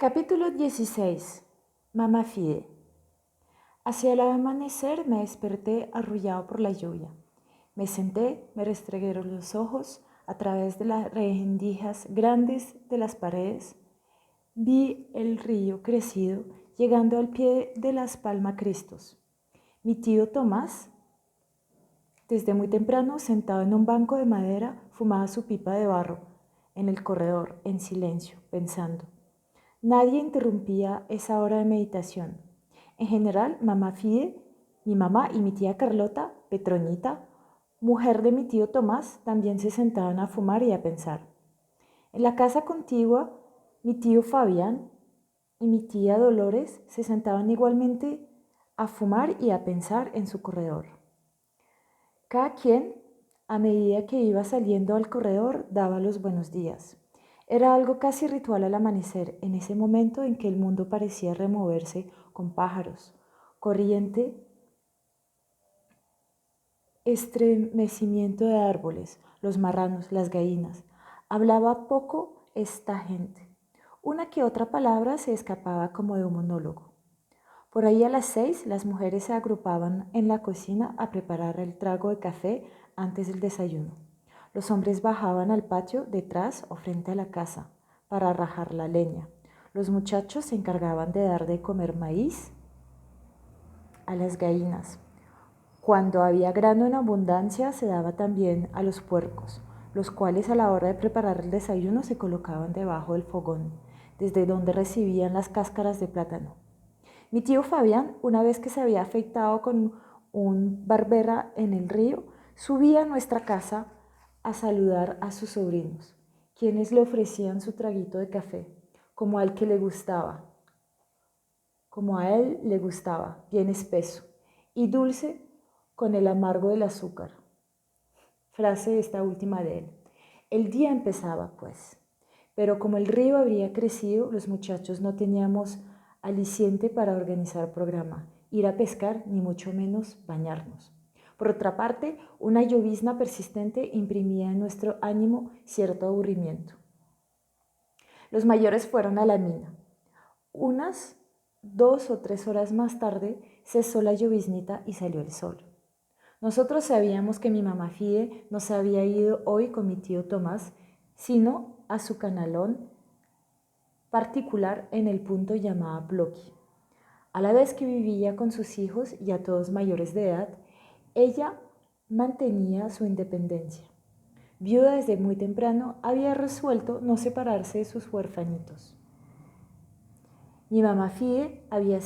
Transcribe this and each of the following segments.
Capítulo 16. Mamá Fide. Hacia el amanecer me desperté arrullado por la lluvia. Me senté, me restregué los ojos a través de las rendijas grandes de las paredes. Vi el río crecido llegando al pie de las Palmacristos. Mi tío Tomás, desde muy temprano, sentado en un banco de madera, fumaba su pipa de barro en el corredor, en silencio, pensando. Nadie interrumpía esa hora de meditación. En general, mamá Fide, mi mamá y mi tía Carlota, Petronita, mujer de mi tío Tomás, también se sentaban a fumar y a pensar. En la casa contigua, mi tío Fabián y mi tía Dolores se sentaban igualmente a fumar y a pensar en su corredor. Cada quien, a medida que iba saliendo al corredor, daba los buenos días. Era algo casi ritual al amanecer, en ese momento en que el mundo parecía removerse con pájaros, corriente, estremecimiento de árboles, los marranos, las gallinas. Hablaba poco esta gente. Una que otra palabra se escapaba como de un monólogo. Por ahí a las 6 las mujeres se agrupaban en la cocina a preparar el trago de café antes del desayuno. Los hombres bajaban al patio detrás o frente a la casa para rajar la leña. Los muchachos se encargaban de dar de comer maíz a las gallinas. Cuando había grano en abundancia se daba también a los puercos, los cuales a la hora de preparar el desayuno se colocaban debajo del fogón, desde donde recibían las cáscaras de plátano. Mi tío Fabián, una vez que se había afeitado con un barbera en el río, subía a nuestra casa a saludar a sus sobrinos, quienes le ofrecían su traguito de café, como a él le gustaba, bien espeso y dulce con el amargo del azúcar. Frase esta última de él. El día empezaba, pues, pero como el río habría crecido, los muchachos no teníamos aliciente para organizar programa, ir a pescar, ni mucho menos bañarnos. Por otra parte, una llovizna persistente imprimía en nuestro ánimo cierto aburrimiento. Los mayores fueron a la mina. Unas 2 o 3 horas más tarde cesó la lloviznita y salió el sol. Nosotros sabíamos que mi mamá Fide no se había ido hoy con mi tío Tomás, sino a su canalón particular en el punto llamado Ploqui. A la vez que vivía con sus hijos, ya todos mayores de edad, ella mantenía su independencia. Viuda desde muy temprano, había resuelto no separarse de sus huerfanitos. Mi mamá Fide había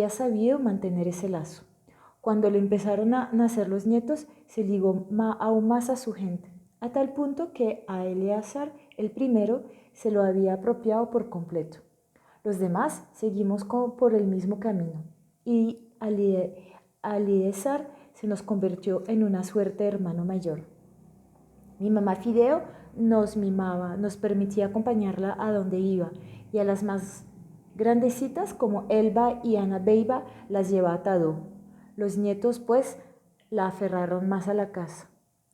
sabido mantener ese lazo. Cuando le empezaron a nacer los nietos, se ligó aún más a su gente, a tal punto que a Eleazar, el primero, se lo había apropiado por completo. Los demás seguimos por el mismo camino y Aliezar se nos convirtió en una suerte de hermano mayor. Mi mamá Fideo nos mimaba, nos permitía acompañarla a donde iba y a las más grandecitas como Elba y Ana Beiba las llevaba a Tadó. Los nietos, pues, la aferraron más a la casa.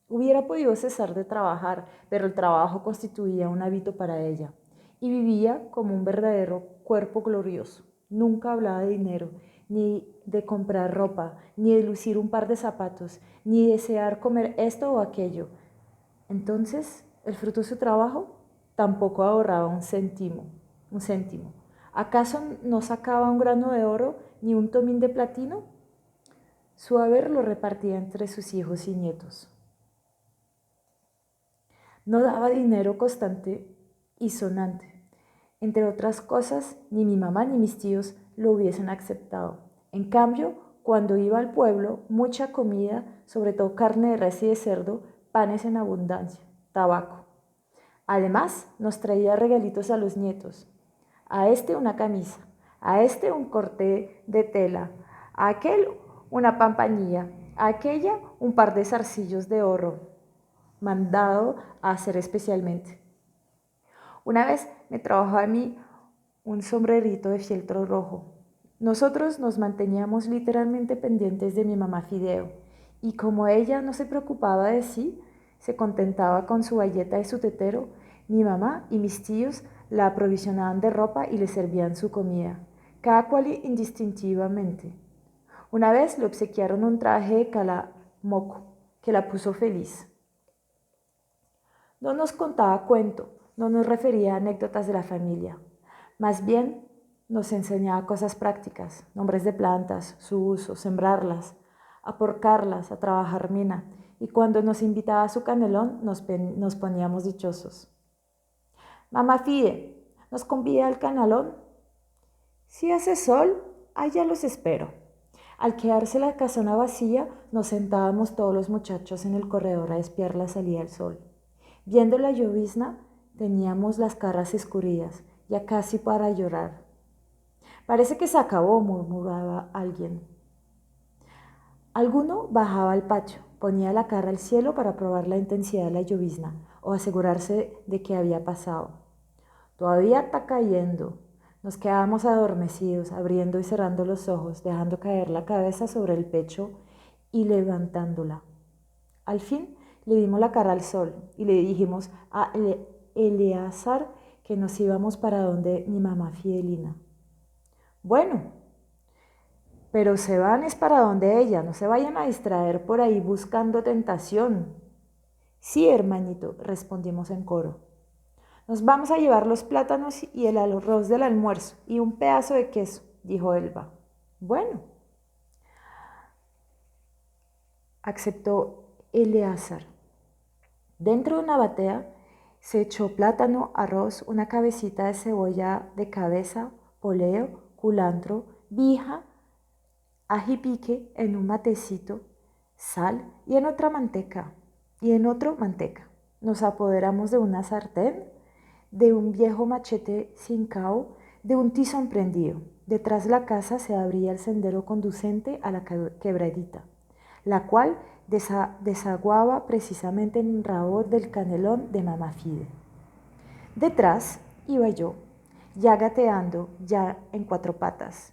Hubiera podido cesar de trabajar, pero el trabajo constituía un hábito para ella y vivía como un verdadero cuerpo glorioso. Nunca hablaba de dinero, ni de comprar ropa, ni de lucir un par de zapatos, ni desear comer esto o aquello. Entonces, el fruto de su trabajo tampoco ahorraba un céntimo. ¿Acaso no sacaba un grano de oro ni un tomín de platino? Su haber lo repartía entre sus hijos y nietos. No daba dinero constante y sonante. Entre otras cosas, ni mi mamá ni mis tíos lo hubiesen aceptado. En cambio, cuando iba al pueblo, mucha comida, sobre todo carne de res y de cerdo, panes en abundancia, tabaco. Además, nos traía regalitos a los nietos. A este una camisa, a este un corte de tela, a aquel una pampanilla, a aquella un par de zarcillos de oro, mandado a hacer especialmente. Una vez me trabajó a mí un sombrerito de fieltro rojo. Nosotros nos manteníamos literalmente pendientes de mi mamá Fideo, y como ella no se preocupaba de sí, se contentaba con su bayeta y su tetero, mi mamá y mis tíos la aprovisionaban de ropa y le servían su comida, cada cual indistintivamente. Una vez le obsequiaron un traje de calamoco que la puso feliz. No nos contaba cuento, no nos refería a anécdotas de la familia. Más bien nos enseñaba cosas prácticas, nombres de plantas, su uso, sembrarlas, aporcarlas, a trabajar mina. Y cuando nos invitaba a su canelón, nos poníamos dichosos. Mamá Fide, ¿nos convida al canelón? Si hace sol, allá los espero. Al quedarse la casona vacía, nos sentábamos todos los muchachos en el corredor a espiar la salida del sol. Viendo la llovizna, teníamos las caras escurridas, ya casi para llorar. Parece que se acabó, murmuraba alguien. Alguno bajaba al patio, ponía la cara al cielo para probar la intensidad de la llovizna o asegurarse de que había pasado. Todavía está cayendo. Nos quedábamos adormecidos, abriendo y cerrando los ojos, dejando caer la cabeza sobre el pecho y levantándola. Al fin le dimos la cara al sol y le dijimos a Eleazar que nos íbamos para donde mi mamá Fidelina. Bueno, pero se van es para donde ella, no se vayan a distraer por ahí buscando tentación. Sí, hermanito, respondimos en coro. Nos vamos a llevar los plátanos y el arroz del almuerzo y un pedazo de queso, dijo Elba. Bueno, aceptó Eleazar. Dentro de una batea se echó plátano, arroz, una cabecita de cebolla de cabeza, poleo, culantro, vija, ají pique en un matecito, sal y en otra manteca, y en otro manteca. Nos apoderamos de una sartén, de un viejo machete sin cabo, de un tizón prendido. Detrás de la casa se abría el sendero conducente a la quebradita, la cual desaguaba precisamente en el rabo del canelón de mamá Fide. Detrás iba yo, ya gateando, ya en cuatro patas,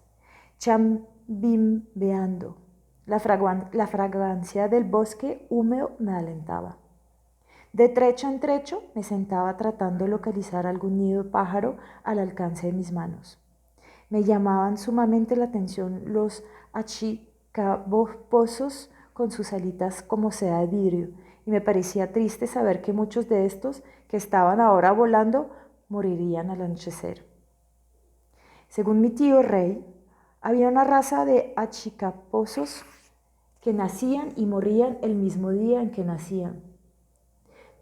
chambimbeando. La fragancia del bosque húmedo me alentaba. De trecho en trecho me sentaba tratando de localizar algún nido de pájaro al alcance de mis manos. Me llamaban sumamente la atención los achicabopozos con sus alitas como seda de vidrio, y me parecía triste saber que muchos de estos, que estaban ahora volando, morirían al anochecer. Según mi tío Rey, había una raza de achicapozos que nacían y morían el mismo día en que nacían.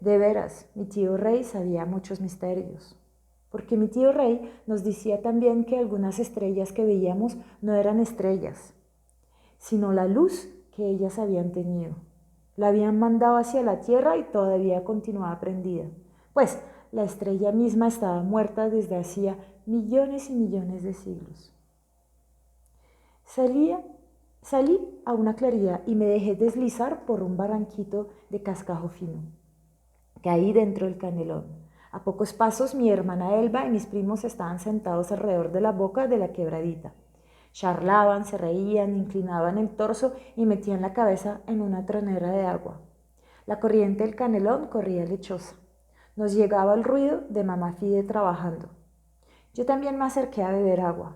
De veras, mi tío Rey sabía muchos misterios, porque mi tío Rey nos decía también que algunas estrellas que veíamos no eran estrellas, sino la luz que ellas habían tenido. La habían mandado hacia la tierra y todavía continuaba prendida, pues la estrella misma estaba muerta desde hacía millones y millones de siglos. Salí a una claridad y me dejé deslizar por un barranquito de cascajo fino. Caí dentro del canelón. A pocos pasos mi hermana Elba y mis primos estaban sentados alrededor de la boca de la quebradita. Charlaban, se reían, inclinaban el torso y metían la cabeza en una tronera de agua. La corriente del canelón corría lechosa. Nos llegaba el ruido de mamá Fide trabajando. Yo también me acerqué a beber agua.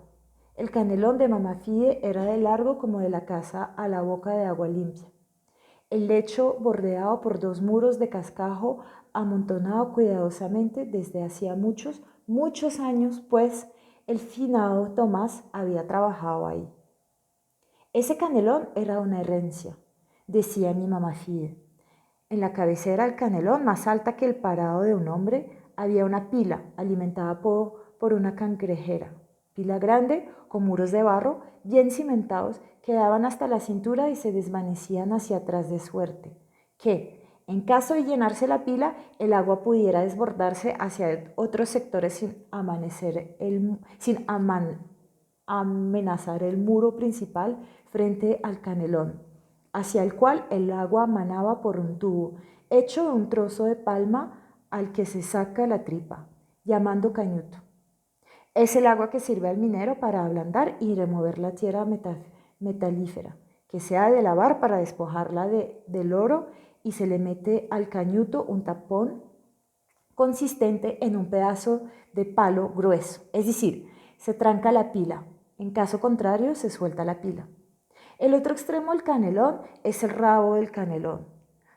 El canelón de mamá Fide era de largo como de la casa a la boca de agua limpia. El lecho bordeado por dos muros de cascajo amontonado cuidadosamente desde hacía muchos, muchos años, pues el finado Tomás había trabajado ahí. Ese canelón era una herencia, decía mi mamá Fide. En la cabecera del canelón, más alta que el parado de un hombre, había una pila alimentada por una cangrejera. Pila grande, con muros de barro, bien cimentados, que daban hasta la cintura y se desvanecían hacia atrás de suerte, que, en caso de llenarse la pila, el agua pudiera desbordarse hacia otros sectores sin amenazar el muro principal frente al canelón, hacia el cual el agua manaba por un tubo, hecho de un trozo de palma al que se saca la tripa, llamando cañuto. Es el agua que sirve al minero para ablandar y remover la tierra metalífera, que se ha de lavar para despojarla del oro, y se le mete al cañuto un tapón consistente en un pedazo de palo grueso, es decir, se tranca la pila. En caso contrario, se suelta la pila. El otro extremo del canelón es el rabo del canelón,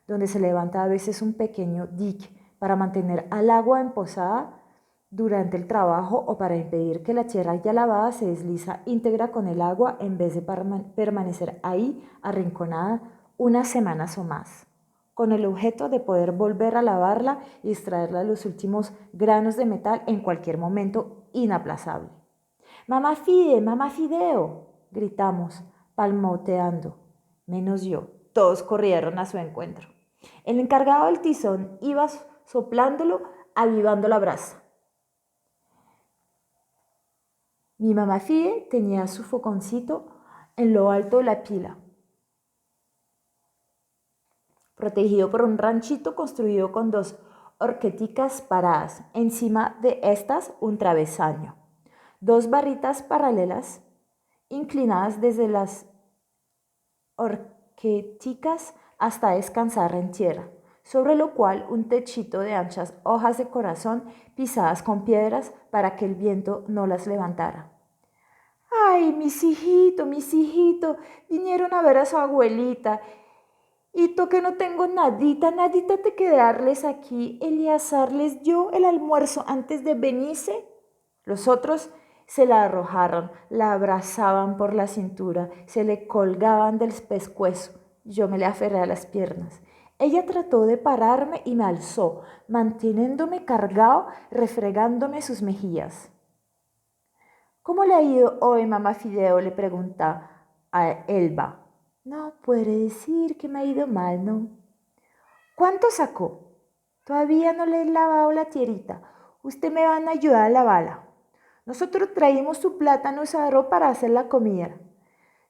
donde se levanta a veces un pequeño dique para mantener al agua emposada durante el trabajo o para impedir que la tierra ya lavada se desliza íntegra con el agua en vez de permanecer ahí arrinconada unas semanas o más, con el objeto de poder volver a lavarla y extraerla de los últimos granos de metal en cualquier momento inaplazable. «¡Mamá Fide! ¡Mamá Fideo!», gritamos, palmoteando. Menos yo. Todos corrieron a su encuentro. El encargado del tizón iba soplándolo, avivando la brasa. Mi mamá Fide tenía su fogoncito en lo alto de la pila, protegido por un ranchito construido con 2 horqueticas paradas. Encima de estas, un travesaño. 2 barritas paralelas, inclinadas desde las horqueticas hasta descansar en tierra, sobre lo cual un techito de anchas hojas de corazón pisadas con piedras para que el viento no las levantara. ¡Ay, mis hijitos! Vinieron a ver a su abuelita. Y tú que no tengo nadita te quedarles aquí. Eleazar les dio el almuerzo antes de venirse. Los otros se la arrojaron, la abrazaban por la cintura, se le colgaban del pescuezo. Yo me le aferré a las piernas. Ella trató de pararme y me alzó, manteniéndome cargado, refregándome sus mejillas. «¿Cómo le ha ido hoy, mamá Fideo?», le pregunta a Elba. «No puede decir que me ha ido mal, ¿no?». «¿Cuánto sacó?». «Todavía no le he lavado la tierrita. Usted me van a ayudar a lavarla. Nosotros traímos su plátano asado para hacer la comida.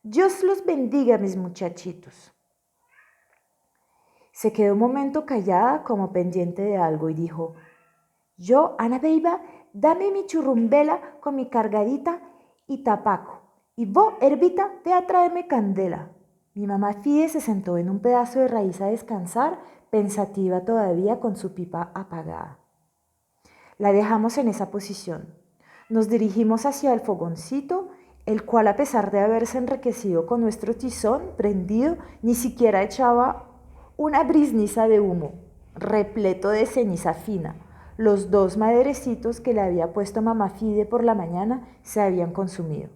Dios los bendiga, mis muchachitos». Se quedó un momento callada como pendiente de algo y dijo: «Yo, Ana Beiba, dame mi churrumbela con mi cargadita y tapaco. Y vos, Herbita, ve a traerme candela». Mi mamá Fide se sentó en un pedazo de raíz a descansar, pensativa todavía con su pipa apagada. La dejamos en esa posición. Nos dirigimos hacia el fogoncito, el cual, a pesar de haberse enriquecido con nuestro tizón prendido, ni siquiera echaba una brizniza de humo, repleto de ceniza fina. Los 2 maderecitos que le había puesto mamá Fide por la mañana se habían consumido.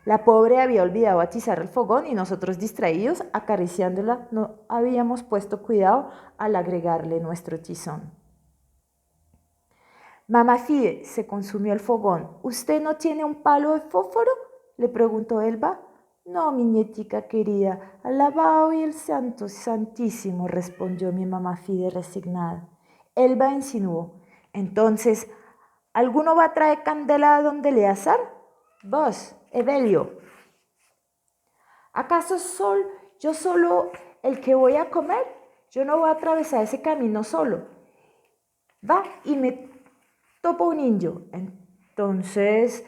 La pobre había olvidado atizar el fogón y nosotros, distraídos, acariciándola, no habíamos puesto cuidado al agregarle nuestro tizón. «Mamá Fide, se consumió el fogón. ¿Usted no tiene un palo de fósforo?», le preguntó Elba. «No, mi nietica querida, alabado y el santo santísimo», respondió mi mamá Fide resignada. Elba insinuó: «Entonces, ¿alguno va a traer candela a donde Eleazar? Vos, Evelio». «¿Acaso yo solo el que voy a comer? Yo no voy a atravesar ese camino solo. Va y me topo un indio». «Entonces,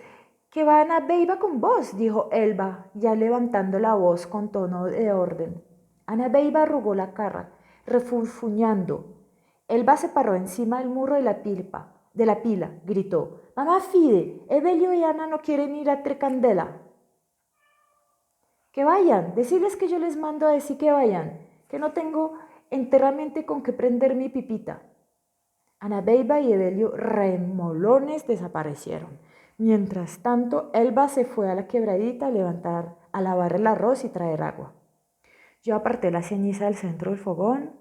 que va Ana Beiba con vos», dijo Elba, ya levantando la voz con tono de orden. Ana Beiba arrugó la cara, refunfuñando. Elba se paró encima del muro de la pila, gritó: «Mamá Fide, Evelio y Ana no quieren ir a Trecandela». «Que vayan, decirles que yo les mando a decir que vayan, que no tengo enteramente con qué prender mi pipita». Ana Beiba y Evelio remolones desaparecieron. Mientras tanto, Elba se fue a la quebradita a lavar el arroz y traer agua. Yo aparté la ceniza del centro del fogón,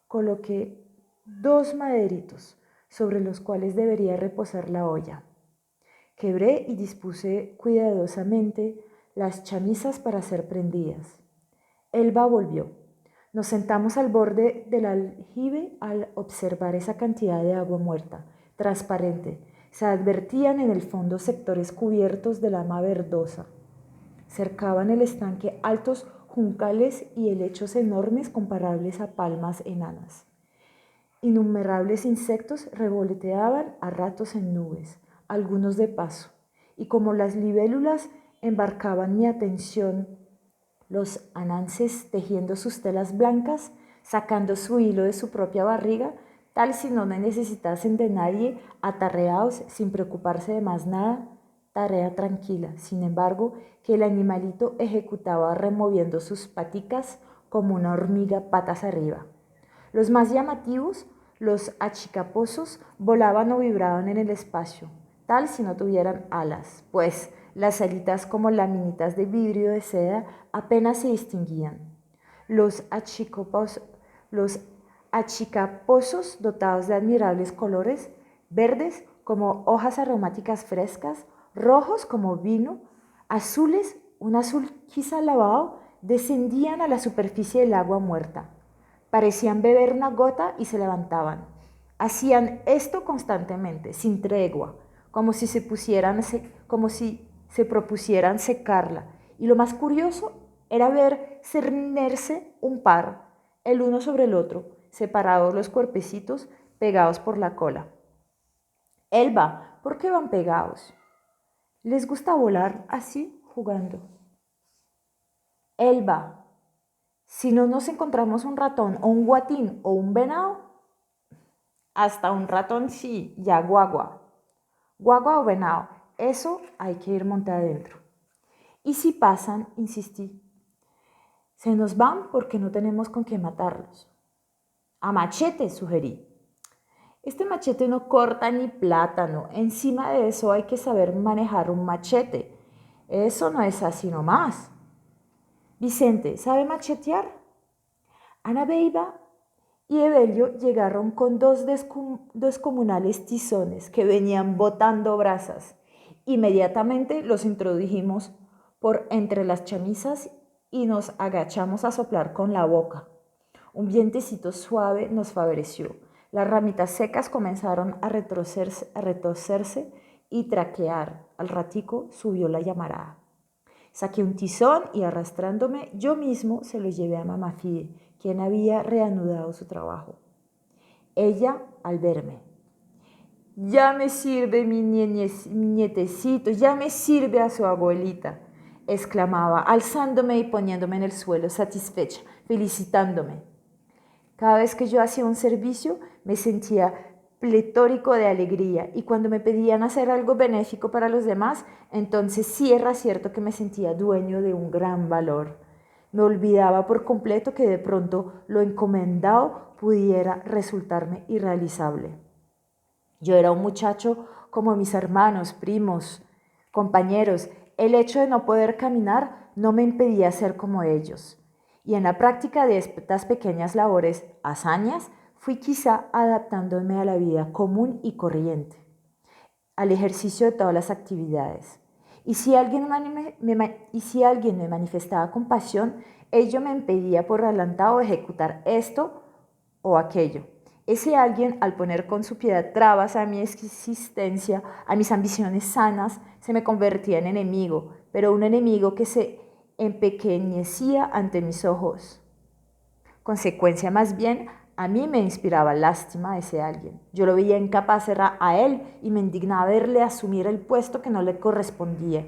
coloqué 2 maderitos sobre los cuales debería reposar la olla. Quebré y dispuse cuidadosamente las chamizas para ser prendidas. Elba volvió. Nos sentamos al borde del aljibe al observar esa cantidad de agua muerta, transparente. Se advertían en el fondo sectores cubiertos de lama verdosa. Cercaban el estanque altos juncales y helechos enormes comparables a palmas enanas. Innumerables insectos revoloteaban a ratos en nubes, algunos de paso, y como las libélulas embarcaban mi atención, los ananses, tejiendo sus telas blancas, sacando su hilo de su propia barriga, tal si no necesitasen de nadie, atarreados sin preocuparse de más nada, tarea tranquila. Sin embargo, que el animalito ejecutaba removiendo sus paticas como una hormiga patas arriba. Los más llamativos, los achicaposos, volaban o vibraban en el espacio, tal si no tuvieran alas, pues las alitas como laminitas de vidrio de seda apenas se distinguían. Los achicaposos, dotados de admirables colores, verdes como hojas aromáticas frescas, rojos como vino, azules, un azul quizá lavado, descendían a la superficie del agua muerta. Parecían beber una gota y se levantaban. Hacían esto constantemente, sin tregua, como si se propusieran secarla. Y lo más curioso era ver cernerse un par, el uno sobre el otro, separados los cuerpecitos, pegados por la cola. Elba, ¿por qué van pegados? ¿Les gusta volar así, jugando? Elba, si no nos encontramos un ratón o un guatín o un venado, hasta un ratón sí, ya guagua. Guagua o venado, eso hay que ir monte adentro. Y si pasan, insistí, se nos van porque no tenemos con qué matarlos. A machete, sugerí. Este machete no corta ni plátano. Encima de eso hay que saber manejar un machete. Eso no es así nomás. Vicente, ¿sabe machetear? Ana Beiba y Evelio llegaron con dos descomunales tizones que venían botando brasas. Inmediatamente los introdujimos por entre las chamisas y nos agachamos a soplar con la boca. Un vientecito suave nos favoreció. Las ramitas secas comenzaron a retorcerse y traquear. Al ratico subió la llamarada. Saqué un tizón y arrastrándome yo mismo se lo llevé a mamá Fide, quien había reanudado su trabajo. Ella, al verme, ya me sirve mi nietecito, ya me sirve a su abuelita, exclamaba, alzándome y poniéndome en el suelo, satisfecha, felicitándome. Cada vez que yo hacía un servicio me sentía pletórico de alegría y cuando me pedían hacer algo benéfico para los demás, entonces sí era cierto que me sentía dueño de un gran valor. Me olvidaba por completo que de pronto lo encomendado pudiera resultarme irrealizable. Yo era un muchacho como mis hermanos, primos, compañeros. El hecho de no poder caminar no me impedía ser como ellos. Y en la práctica de estas pequeñas labores, hazañas, fui quizá adaptándome a la vida común y corriente, al ejercicio de todas las actividades. Y si alguien me manifestaba compasión, ello me impedía por adelantado ejecutar esto o aquello. Ese alguien, al poner con su piedad trabas a mi existencia, a mis ambiciones sanas, se me convertía en enemigo, pero un enemigo que se empequeñecía ante mis ojos. Consecuencia más bien, a mí me inspiraba lástima a ese alguien. Yo lo veía incapaz a él y me indignaba verle asumir el puesto que no le correspondía.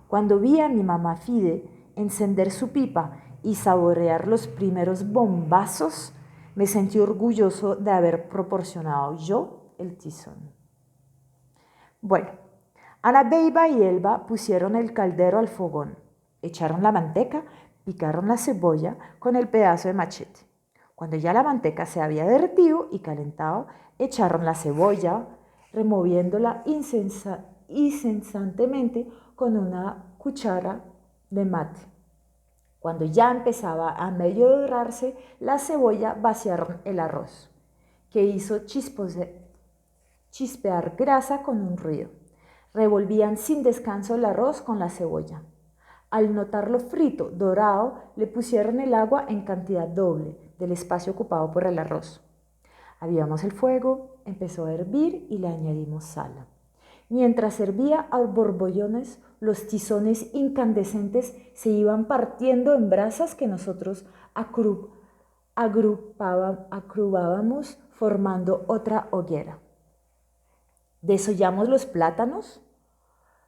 Cuando vi a mi mamá Fide encender su pipa y saborear los primeros bombazos, me sentí orgulloso de haber proporcionado yo el tizón. Bueno, Ana Beiba y Elba pusieron el caldero al fogón, echaron la manteca, picaron la cebolla con el pedazo de machete. Cuando ya la manteca se había derretido y calentado, echaron la cebolla, removiéndola incesantemente con una cuchara de mate. Cuando ya empezaba a medio dorarse la cebolla, vaciaron el arroz, que hizo chispear grasa con un ruido. Revolvían sin descanso el arroz con la cebolla. Al notarlo frito, dorado, le pusieron el agua en cantidad doble del espacio ocupado por el arroz. Avivamos el fuego, empezó a hervir y le añadimos sal. Mientras servía a borbollones, los tizones incandescentes se iban partiendo en brasas que nosotros agrupábamos formando otra hoguera. Desollamos los plátanos,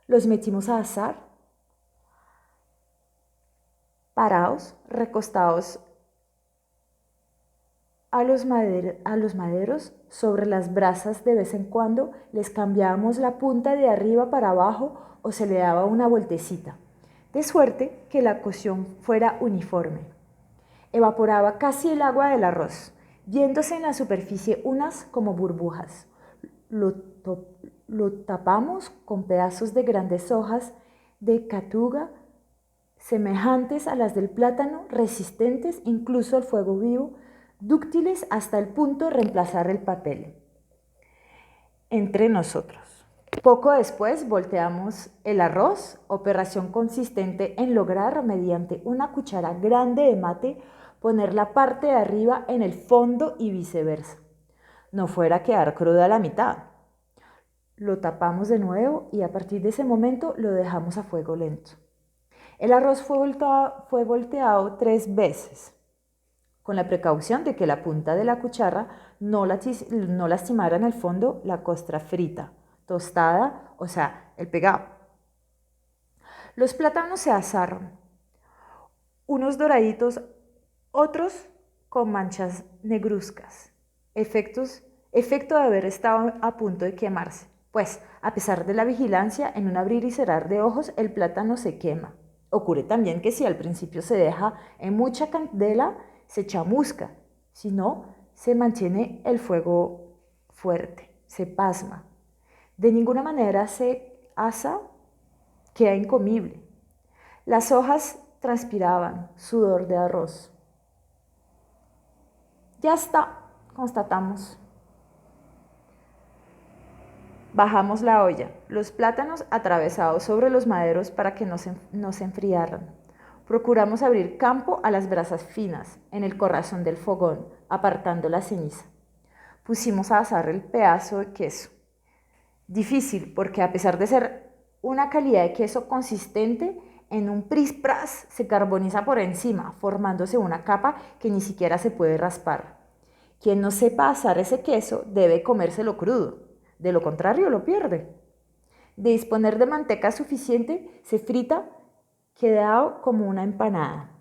los metimos a asar, parados, recostados a los maderos sobre las brasas de vez en cuando les cambiábamos la punta de arriba para abajo o se le daba una vueltecita, de suerte que la cocción fuera uniforme. Evaporaba casi el agua del arroz, viéndose en la superficie unas como burbujas. Lo, lo tapamos con pedazos de grandes hojas de catuga semejantes a las del plátano, resistentes incluso al fuego vivo, dúctiles hasta el punto de reemplazar el papel. Entre nosotros. Poco después volteamos el arroz, operación consistente en lograr, mediante una cuchara grande de mate, poner la parte de arriba en el fondo y viceversa. No fuera a quedar cruda la mitad. Lo tapamos de nuevo y a partir de ese momento lo dejamos a fuego lento. El arroz fue volteado 3 veces, con la precaución de que la punta de la cuchara no lastimara en el fondo la costra frita, tostada, o sea, el pegado. Los plátanos se asaron, unos doraditos, otros con manchas negruzcas, efecto de haber estado a punto de quemarse, pues a pesar de la vigilancia, en un abrir y cerrar de ojos, el plátano se quema. Ocurre también que si al principio se deja en mucha candela, se chamusca, si no, se mantiene el fuego fuerte, se pasma. De ninguna manera se asa, queda incomible. Las hojas transpiraban, sudor de arroz. Ya está, constatamos. Bajamos la olla, los plátanos atravesados sobre los maderos para que no se enfriaran. Procuramos abrir campo a las brasas finas, en el corazón del fogón, apartando la ceniza. Pusimos a asar el pedazo de queso. Difícil, porque a pesar de ser una calidad de queso consistente, en un pris-pras se carboniza por encima, formándose una capa que ni siquiera se puede raspar. Quien no sepa asar ese queso debe comérselo crudo, de lo contrario lo pierde. De disponer de manteca suficiente, se frita, quedado como una empanada.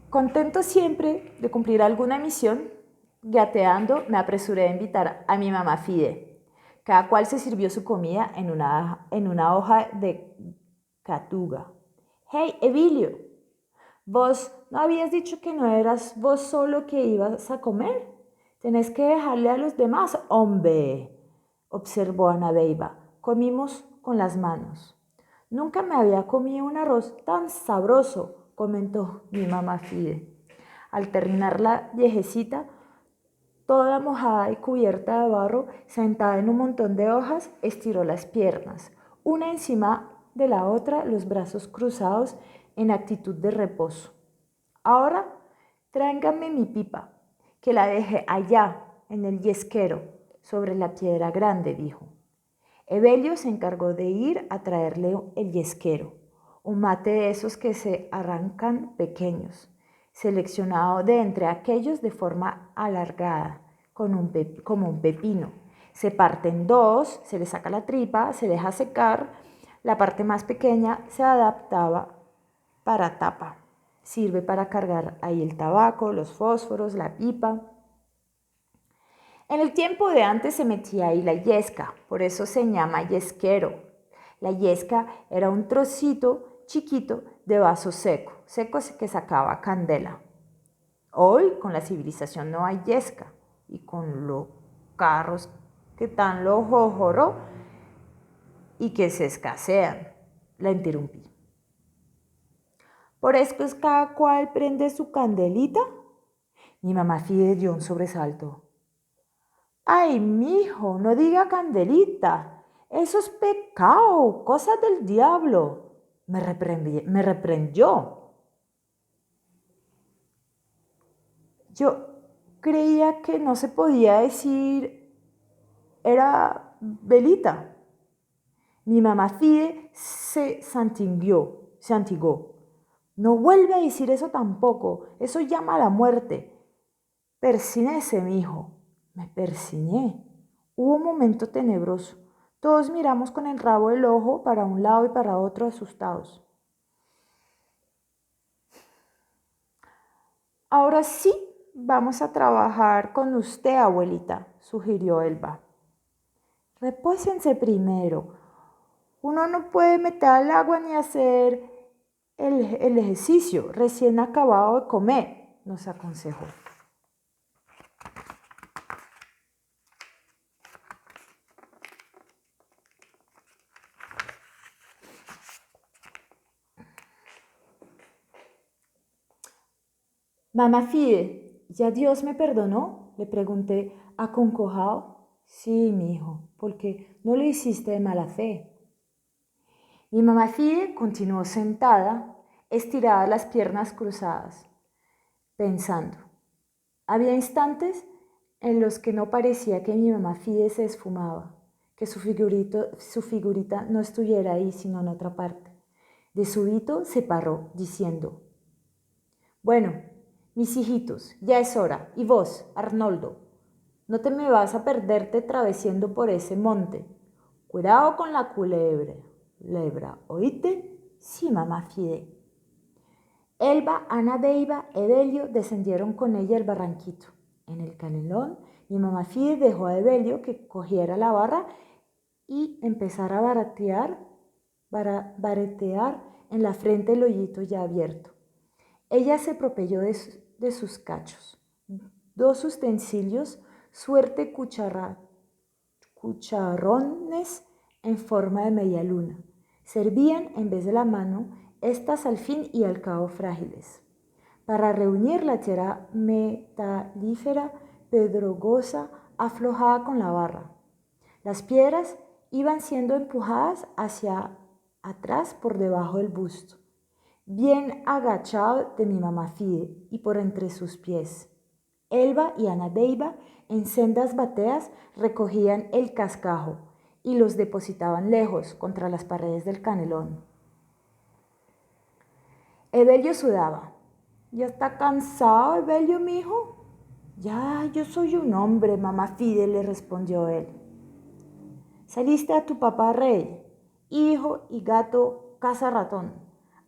Contento siempre de cumplir alguna misión, gateando me apresuré a invitar a mi mamá Fide. Cada cual se sirvió su comida en una hoja de catuga. «Hey, Evilio, ¿vos no habías dicho que no eras vos solo que ibas a comer? Tenés que dejarle a los demás, hombre», observó Ana Beiba. Comimos con las manos. «Nunca me había comido un arroz tan sabroso», comentó mi mamá Fide. Al terminar la viejecita, toda mojada y cubierta de barro, sentada en un montón de hojas, estiró las piernas, una encima de la otra, los brazos cruzados en actitud de reposo. «Ahora tráiganme mi pipa, que la dejé allá en el yesquero, sobre la piedra grande», dijo. Evelio se encargó de ir a traerle el yesquero, un mate de esos que se arrancan pequeños, seleccionado de entre aquellos de forma alargada, como un pepino. Se parte en dos, se le saca la tripa, se deja secar, la parte más pequeña se adaptaba para tapa. Sirve para cargar ahí el tabaco, los fósforos, la pipa. En el tiempo de antes se metía ahí la yesca, por eso se llama yesquero. La yesca era un trocito chiquito de vaso seco que sacaba candela. Hoy con la civilización no hay yesca y con los carros que están los jojoró y que se escasean. La interrumpí. ¿Por eso es cada cual prende su candelita? Mi mamá Fide dio un sobresalto. «Ay, mijo, no diga candelita, eso es pecado, cosa del diablo», me reprendió. Yo creía que no se podía decir, era velita. Mi mamá Fide se santiguó. «No vuelve a decir eso tampoco, eso llama a la muerte. Persínese, mijo». Me persiné. Hubo un momento tenebroso. Todos miramos con el rabo del ojo para un lado y para otro asustados. Ahora sí, vamos a trabajar con usted, abuelita, sugirió Elba. Repósense primero. Uno no puede meter al agua ni hacer el ejercicio recién acabado de comer, nos aconsejó. Mamá Fide, ¿ya Dios me perdonó? Le pregunté acongojado. Sí, mi hijo, porque no lo hiciste de mala fe. Mi mamá Fide continuó sentada, estirada las piernas cruzadas, pensando. Había instantes en los que no parecía que mi mamá Fide se esfumaba, que su figurita no estuviera ahí sino en otra parte. De súbito se paró, diciendo, bueno, mis hijitos, ya es hora. Y vos, Arnoldo, no te me vas a perderte travesiendo por ese monte. Cuidado con la lebra, ¿oíste? Sí, mamá Fide. Elba, Ana Beiba, Evelio descendieron con ella el barranquito. En el canelón, mi mamá Fide dejó a Evelio que cogiera la barra y empezara a baretear en la frente el hoyito ya abierto. Ella se propelló de sus cachos. 2 utensilios, suerte cucharones en forma de media luna. Servían, en vez de la mano, estas al fin y al cabo frágiles. Para reunir la tierra metalífera, pedregosa, aflojada con la barra. Las piedras iban siendo empujadas hacia atrás por debajo del busto, bien agachado de mi mamá Fide y por entre sus pies. Elba y Ana Beiba, en sendas bateas, recogían el cascajo y los depositaban lejos contra las paredes del canelón. Evelio sudaba. ¿Ya está cansado, Evelio, mijo? Ya, yo soy un hombre, mamá Fide, le respondió él. Saliste a tu papá rey, hijo y gato caza ratón.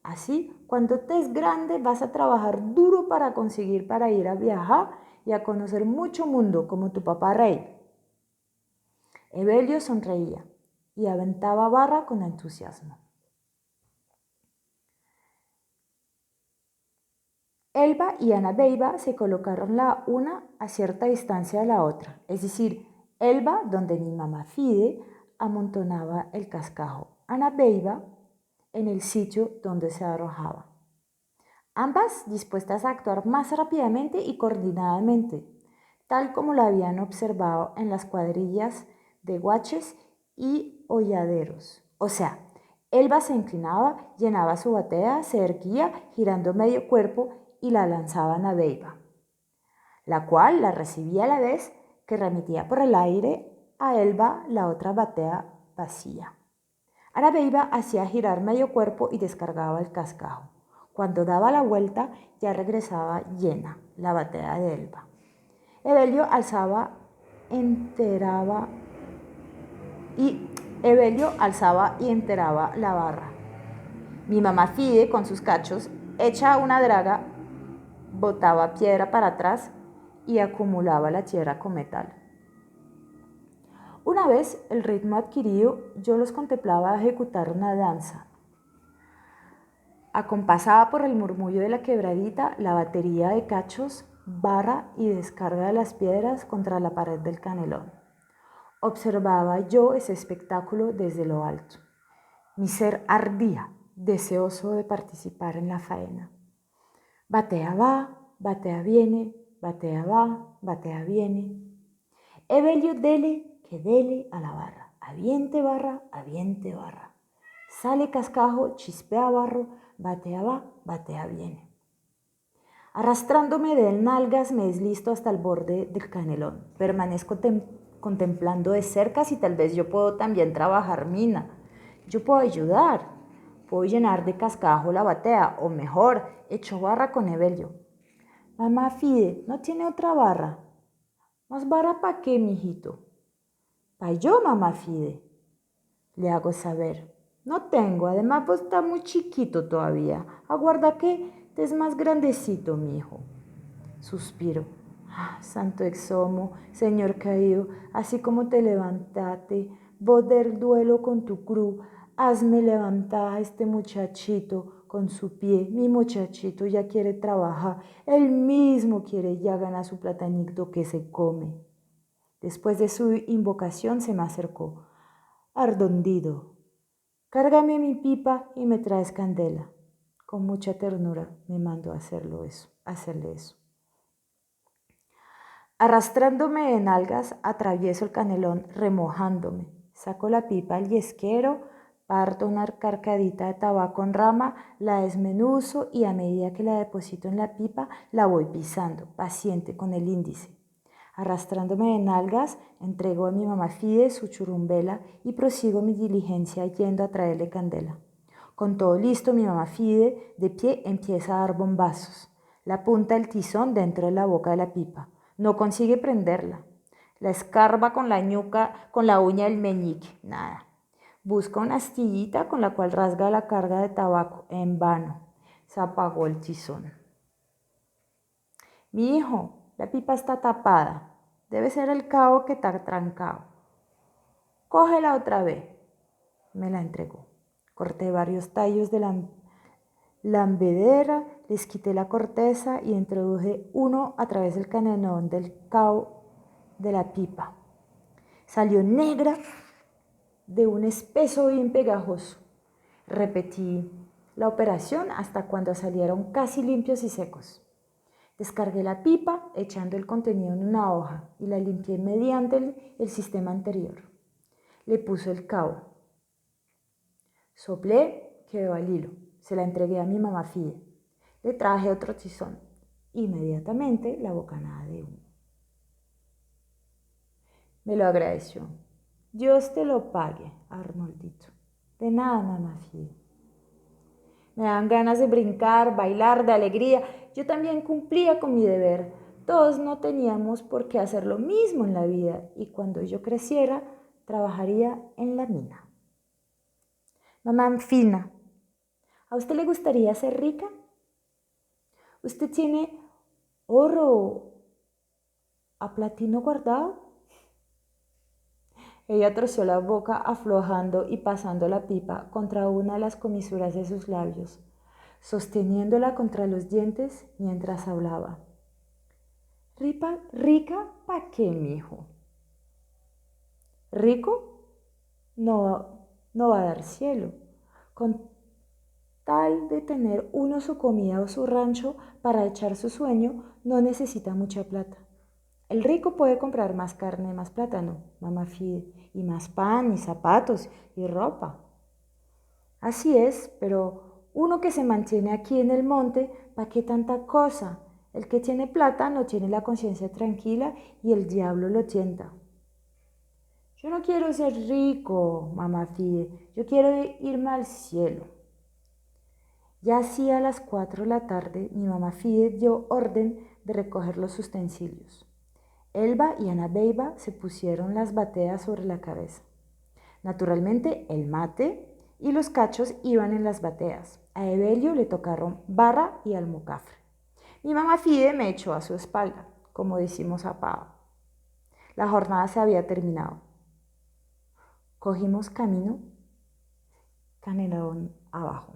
Así, cuando estés grande, vas a trabajar duro para conseguir para ir a viajar y a conocer mucho mundo como tu papá rey. Evelio sonreía y aventaba barra con entusiasmo. Elba y Ana Beiba se colocaron la una a cierta distancia de la otra, es decir, Elba donde mi mamá Fide amontonaba el cascajo, Ana Beiba en el sitio donde se arrojaba. Ambas dispuestas a actuar más rápidamente y coordinadamente, tal como lo habían observado en las cuadrillas de guaches y holladeros. O sea, Elba se inclinaba, llenaba su batea, se erguía, girando medio cuerpo y la lanzaba a Beiba, la cual la recibía a la vez que remitía por el aire a Elba la otra batea vacía. Ana Beiba hacía girar medio cuerpo y descargaba el cascajo. Cuando daba la vuelta, ya regresaba llena la batea de Elba. Evelio alzaba y enteraba la barra. Mi mamá Fide, con sus cachos, hecha una draga, botaba piedra para atrás y acumulaba la tierra con metal. Una vez el ritmo adquirido, yo los contemplaba ejecutar una danza. Acompasada por el murmullo de la quebradita, la batería de cachos, barra y descarga de las piedras contra la pared del canelón. Observaba yo ese espectáculo desde lo alto. Mi ser ardía, deseoso de participar en la faena. Batea va, batea viene, batea va, batea viene. Evelio dele, que dele a la barra. Aviente barra, aviente barra. Sale cascajo, chispea barro, batea va, batea viene. Arrastrándome de nalgas me deslizo hasta el borde del canelón. Permanezco contemplando de cerca si tal vez yo puedo también trabajar mina. Yo puedo ayudar. Puedo llenar de cascajo la batea, o mejor, echo barra con Evelio. Mamá Fide, ¿no tiene otra barra? ¿Más barra pa' qué, mijito? Pa' yo, mamá Fide. Le hago saber. No tengo, además vos está muy chiquito todavía. Aguarda que te es más grandecito, mi hijo. Suspiro. Santo exomo, Señor caído, así como te levantaste, vos del duelo con tu cruz, hazme levantar a este muchachito con su pie. Mi muchachito ya quiere trabajar, él mismo quiere ya ganar su platanito que se come. Después de su invocación se me acercó. Ardondido, cárgame mi pipa y me traes candela. Con mucha ternura me mandó a hacerle eso. Arrastrándome en algas, atravieso el canelón remojándome. Saco la pipa al yesquero, parto una carcadita de tabaco en rama, la desmenuzo y a medida que la deposito en la pipa, la voy pisando, paciente con el índice. Arrastrándome en algas, entrego a mi mamá Fide su churumbela y prosigo mi diligencia yendo a traerle candela. Con todo listo, mi mamá Fide, de pie, empieza a dar bombazos. La punta del tizón dentro de la boca de la pipa. No consigue prenderla. La escarba con la uña del meñique. Nada. Busca una astillita con la cual rasga la carga de tabaco. En vano. Se apagó el tizón. Mi hijo, la pipa está tapada. Debe ser el cabo que está trancado. Cógela otra vez. Me la entregó. Corté varios tallos de la lambedera, les quité la corteza y introduje uno a través del canelón del cabo de la pipa. Salió negra de un espeso bien pegajoso. Repetí la operación hasta cuando salieron casi limpios y secos. Descargué la pipa echando el contenido en una hoja y la limpié mediante el sistema anterior. Le puse el cabo. Soplé, quedó al hilo. Se la entregué a mi mamá Fide. Le traje otro tizón. Inmediatamente la bocanada de humo. Me lo agradeció. Dios te lo pague, Arnoldito. De nada, mamá Fide. Me dan ganas de brincar, bailar, de alegría. Yo también cumplía con mi deber. Todos no teníamos por qué hacer lo mismo en la vida y cuando yo creciera, trabajaría en la mina. Mamá Fina, ¿a usted le gustaría ser rica? ¿Usted tiene oro a platino guardado? Ella torció la boca aflojando y pasando la pipa contra una de las comisuras de sus labios, sosteniéndola contra los dientes mientras hablaba. ¿Rica pa' qué, mijo? ¿Rico? No va a dar cielo. Con tal de tener uno su comida o su rancho para echar su sueño, no necesita mucha plata. El rico puede comprar más carne, más plátano, mamá Fide, y más pan, y zapatos, y ropa. Así es, pero uno que se mantiene aquí en el monte, ¿para qué tanta cosa? El que tiene plata no tiene la conciencia tranquila y el diablo lo tienta. Yo no quiero ser rico, mamá Fide, yo quiero irme al cielo. Ya hacía las 4 de la tarde, mi mamá Fide dio orden de recoger los utensilios. Elba y Ana Beiba se pusieron las bateas sobre la cabeza. Naturalmente, el mate y los cachos iban en las bateas. A Evelio le tocaron barra y almocafre. Mi mamá Fide me echó a su espalda, como decimos a Pau. La jornada se había terminado. Cogimos camino, canelón abajo.